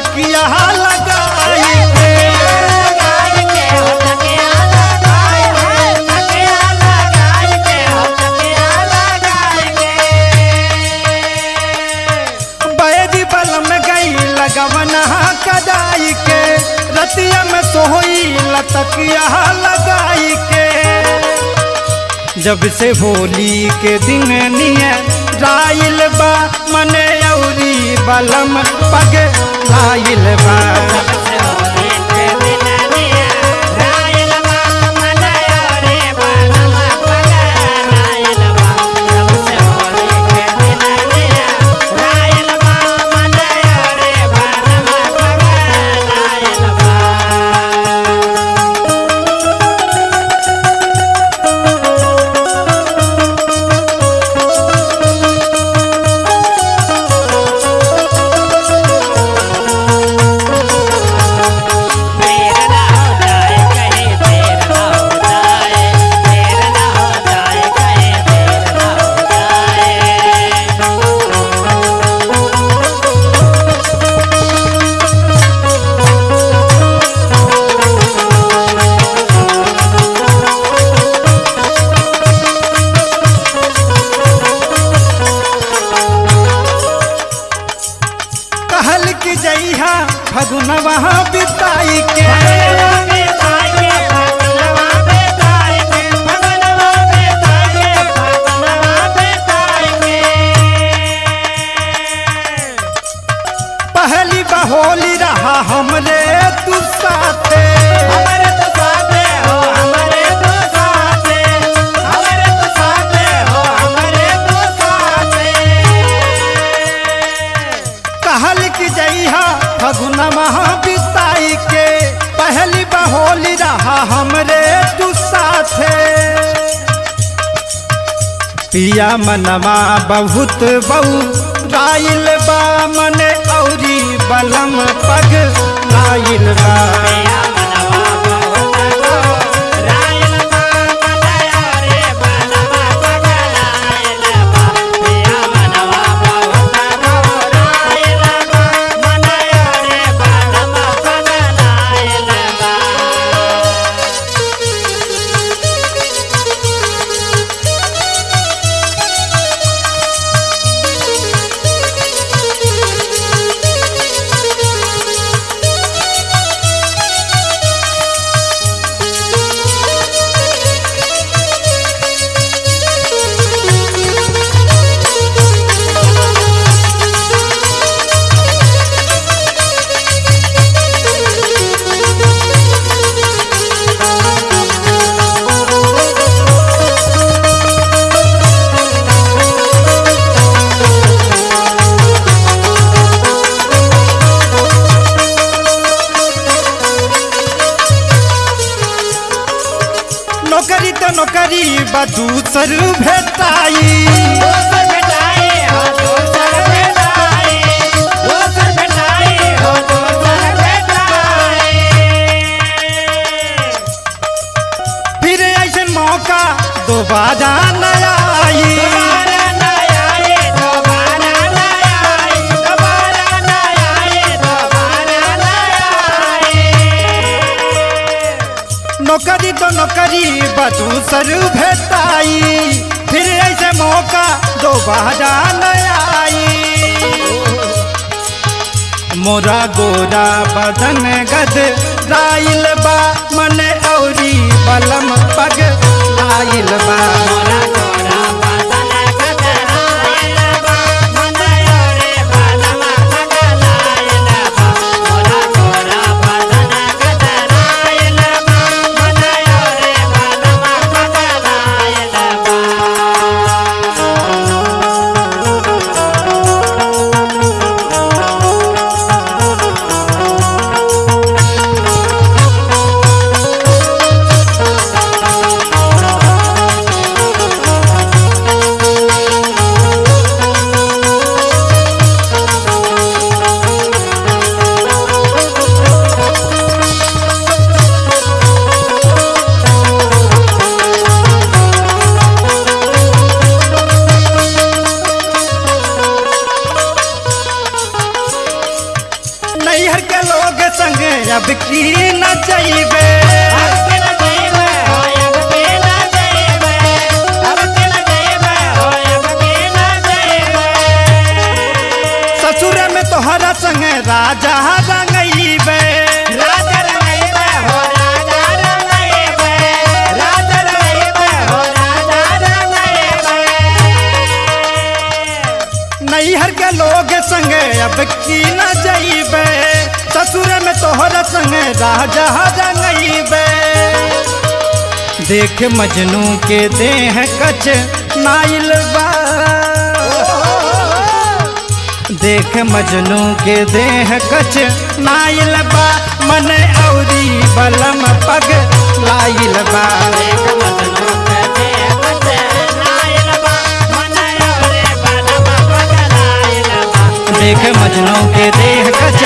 तकिया लगाई के बैरी बलम गई लगवना कदाई के रतिया में सोई तकिया लगाई के जब से होली के दिन निये राइल बा मने औरी बलम पग लाइल बा फगुनवा बिताई के पहली बहोली रहा हमरे तू साथे कहल की जइहा फगुनवा बिताई के पहली बहोली रहा हमरे तू साथे पिया मनवा बहुत बहु राइल बा मने औरी बलम पग लाइल बा नौकरी तो नौकरी दूसर भेटाई फिर ऐसे मौका दोबारा न आई नौकरी तो नौकरी दूसर भेटाई फिर ऐसे मौका दोबारा न आई मोरा गोरा बदन गद राइल बा मने औरी बलम पग लाइल बा अब की न जइबे ससुर में तोहरा संग राजा रंगइबे नैहर के लोग संग अब की न जइबे ससुर में तोहरा संग राजा रंगइबे देख मजनू के देह कच नाइल बा देख मजनू के देह कच नाइल बा मन औरी बलम पग लाइल बा देख मजनू के देह कच